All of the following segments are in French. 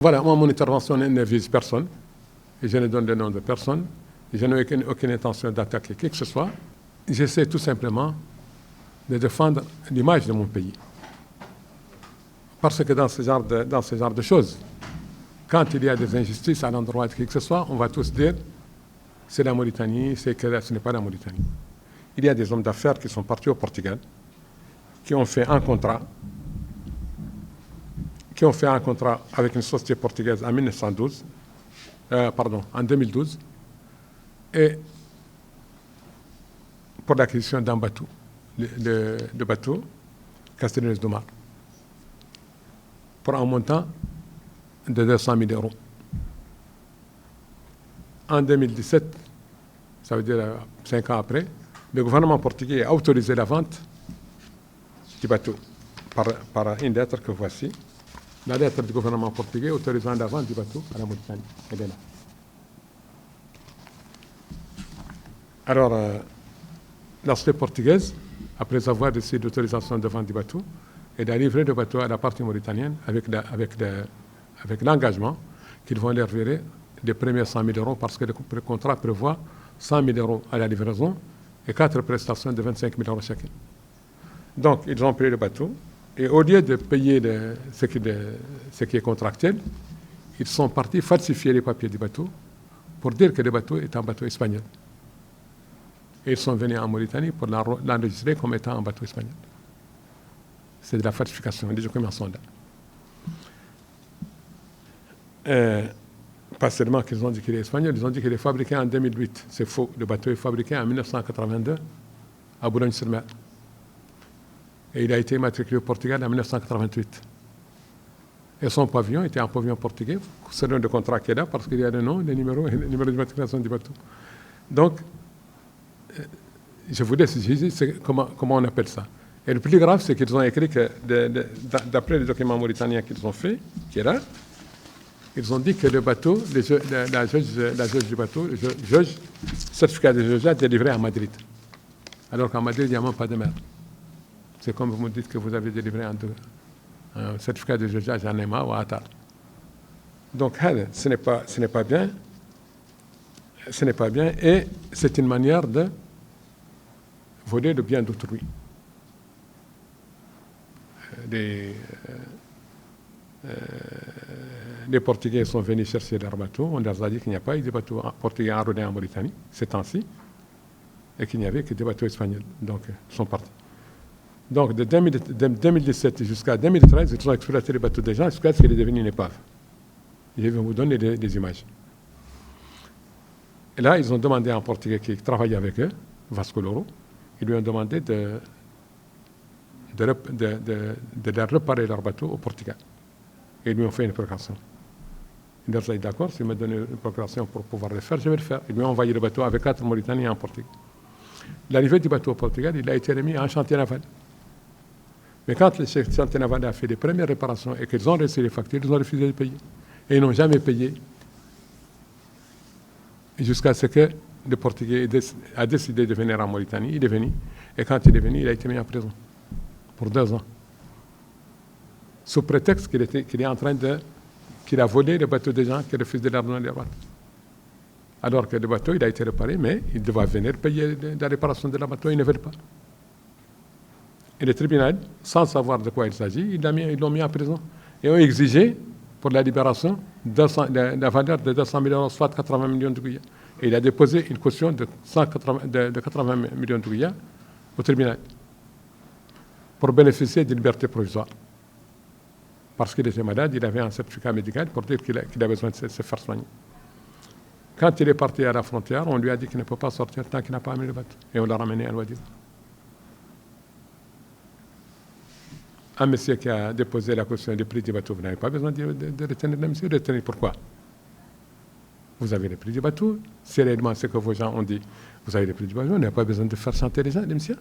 Voilà, moi, mon intervention ne vise personne, et je ne donne le nom de personne, et je n'ai aucune intention d'attaquer qui que ce soit. J'essaie tout simplement de défendre l'image de mon pays. Parce que dans ce genre de choses, quand il y a des injustices à l'endroit de qui que ce soit, on va tous dire c'est la Mauritanie, c'est que ce n'est pas la Mauritanie. Il y a des hommes d'affaires qui sont partis au Portugal, qui ont fait un contrat avec une société portugaise en 2012, et pour l'acquisition d'un bateau, de bateau Castellones do Mar, pour un montant de 200 000 euros. En 2017, ça veut dire 5 ans après, le gouvernement portugais a autorisé la vente du bateau par une lettre que voici. La lettre du gouvernement portugais autorisant la vente du bateau à la Mauritanie. Elle est là. Alors, la société portugaise, après avoir reçu l'autorisation de vente du bateau, elle a livré le bateau à la partie mauritanienne avec l'engagement qu'ils vont leur virer les premiers 100 000 euros parce que le contrat prévoit 100 000 euros à la livraison et 4 prestations de 25 000 euros chacune. Donc, ils ont payé le bateau. Et au lieu de payer ce qui est contractuel, ils sont partis falsifier les papiers du bateau pour dire que le bateau est un bateau espagnol. Et ils sont venus en Mauritanie pour l'enregistrer comme étant un bateau espagnol. C'est de la falsification, les documents sont là. Pas seulement qu'ils ont dit qu'il est espagnol, ils ont dit qu'il est fabriqué en 2008. C'est faux, le bateau est fabriqué en 1982 à Boulogne-sur-Mer. Et il a été immatriculé au Portugal en 1988. Et son pavillon était un pavillon portugais, selon le contrat qui est là, parce qu'il y a le nom, le numéro et le numéro d'immatriculation du bateau. Donc, je vous laisse juger comment on appelle ça. Et le plus grave, c'est qu'ils ont écrit que, d'après les documents mauritaniens qu'ils ont fait, qui est là, ils ont dit que le bateau, la juge du bateau, le certificat de juge, a délivré à Madrid. Alors qu'à Madrid, il n'y a même pas de mer. C'est comme vous me dites que vous avez délivré un certificat de jugeage à Nema ou à Atar. Donc, ce n'est pas bien. Ce n'est pas bien et c'est une manière de voler le bien d'autrui. Les Portugais sont venus chercher leurs bateaux. On leur a dit qu'il n'y a pas eu de bateaux portugais enrôlés en Mauritanie ces temps-ci et qu'il n'y avait que des bateaux espagnols. Donc, ils sont partis. Donc, de 2017 jusqu'à 2013, ils ont exploité les bateaux des gens jusqu'à ce qu'il est devenu une épave. Je vais vous donner des images. Et là, ils ont demandé à un Portugais qui travaillait avec eux, Vasco Loro, ils lui ont demandé de leur réparer leur bateau au Portugal. Et ils lui ont fait une procuration. Il leur a dit d'accord, s'il me donne une procuration pour pouvoir le faire, je vais le faire. Ils lui ont envoyé le bateau avec 4 Mauritaniens et un Portugais. L'arrivée du bateau au Portugal, il a été remis à un chantier naval. Mais quand le chantier naval a fait les premières réparations et qu'ils ont reçu les factures, ils ont refusé de payer. Et ils n'ont jamais payé. Jusqu'à ce que le Portugais a décidé de venir en Mauritanie. Il est venu. Et quand il est venu, il a été mis en prison pour 2 ans. Sous prétexte qu'il a volé le bateau des gens qui refusent de leur donner les droits. Alors que le bateau, il a été réparé, mais il devait venir payer la réparation de la bateau, ils ne veulent pas. Et le tribunal, sans savoir de quoi il s'agit, ils l'ont mis en prison. Et ont exigé, pour la libération, la valeur de 200 000 euros, soit 80 millions de Guyas. Et il a déposé une caution de 80 millions de Guyas au tribunal pour bénéficier de liberté provisoire. Parce qu'il était malade, il avait un certificat médical pour dire qu'il a besoin de se faire soigner. Quand il est parti à la frontière, on lui a dit qu'il ne peut pas sortir tant qu'il n'a pas amené le bateau. Et on l'a ramené à Ouagadougou. Un monsieur qui a déposé la caution des prix du bateau, vous n'avez pas besoin de retenir le monsieur. Retenir pourquoi? Vous avez le prix du bateau. C'est réellement ce que vos gens ont dit. Vous avez le prix du bateau, on n'a pas besoin de faire chanter les gens, les messieurs.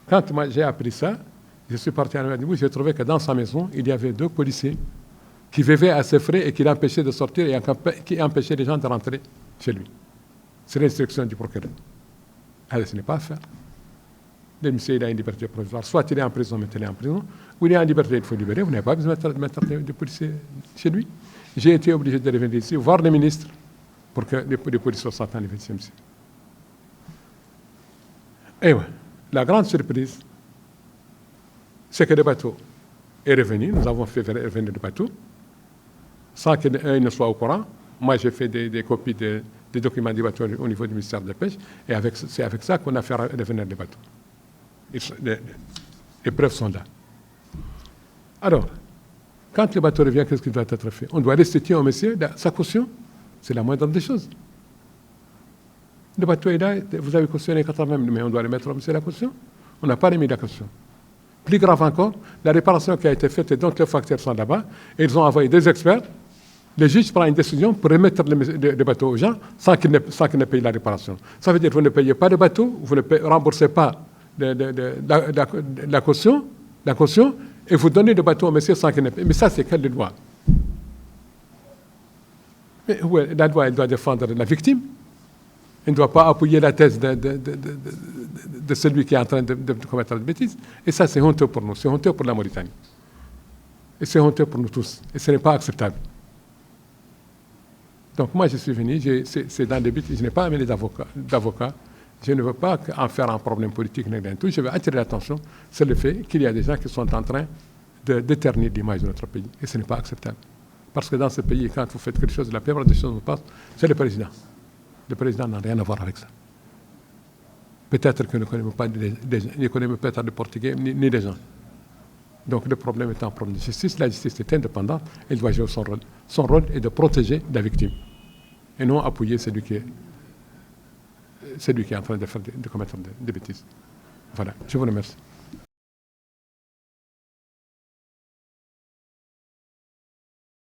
Quand moi j'ai appris ça, je suis parti à Ouagadougou, j'ai trouvé que dans sa maison, il y avait 2 policiers qui vivaient à ses frais et qui l'empêchaient de sortir et qui empêchaient les gens de rentrer chez lui. C'est l'instruction du procureur. Alors, ce n'est pas à faire. Le monsieur, il a une liberté provisoire. Soit il est en prison, mettez-le en prison, ou il est en liberté, il faut libérer. Vous n'avez pas besoin de mettre des policiers chez lui. j'ai été obligé de revenir ici, voir les ministres, pour que les policiers sortent en 20e siècle. Et ouais, la grande surprise, c'est que le bateau est revenu. Nous avons fait revenir le bateau, sans qu'il ne soit au courant. Moi, j'ai fait des copies des documents du bateau au niveau du ministère de la Pêche, et c'est avec ça qu'on a fait revenir le bateau. Les preuves sont là. Alors, quand le bateau revient, qu'est-ce qui doit être fait? On doit restituer au monsieur sa caution. C'est la moindre des choses. Le bateau est là, vous avez cautionné 80 000, mais on doit remettre au monsieur la caution. On n'a pas remis la caution. Plus grave encore, la réparation qui a été faite, et donc les facteurs sont là-bas, et ils ont envoyé des experts. Le juge prend une décision pour remettre le bateau aux gens sans qu'ils ne payent la réparation. Ça veut dire que vous ne payez pas le bateau, vous ne remboursez pas la caution, et vous donnez le bateau au monsieur sans qu'il ne paye. Mais ça, c'est quelle loi? Mais ouais, la loi, elle doit défendre la victime. Elle ne doit pas appuyer la thèse de celui qui est en train de commettre des bêtises. Et ça, c'est honteux pour nous, c'est honteux pour la Mauritanie. Et c'est honteux pour nous tous. Et ce n'est pas acceptable. Donc moi, je suis venu, c'est dans le but, je n'ai pas amené d'avocat. Je ne veux pas en faire un problème politique, tout. Je veux attirer l'attention sur le fait qu'il y a des gens qui sont en train de déternir l'image de notre pays. Et ce n'est pas acceptable. Parce que dans ce pays, quand vous faites quelque chose, la plupart des choses vous passent, c'est le président. Le président n'a rien à voir avec ça. Peut-être qu'il ne connaît pas le portugais ni les gens. Donc le problème est un problème de justice. La justice est indépendante, elle doit jouer son rôle. Son rôle est de protéger la victime et non appuyer celui qui est en train de commettre des bêtises. Voilà, je vous remercie.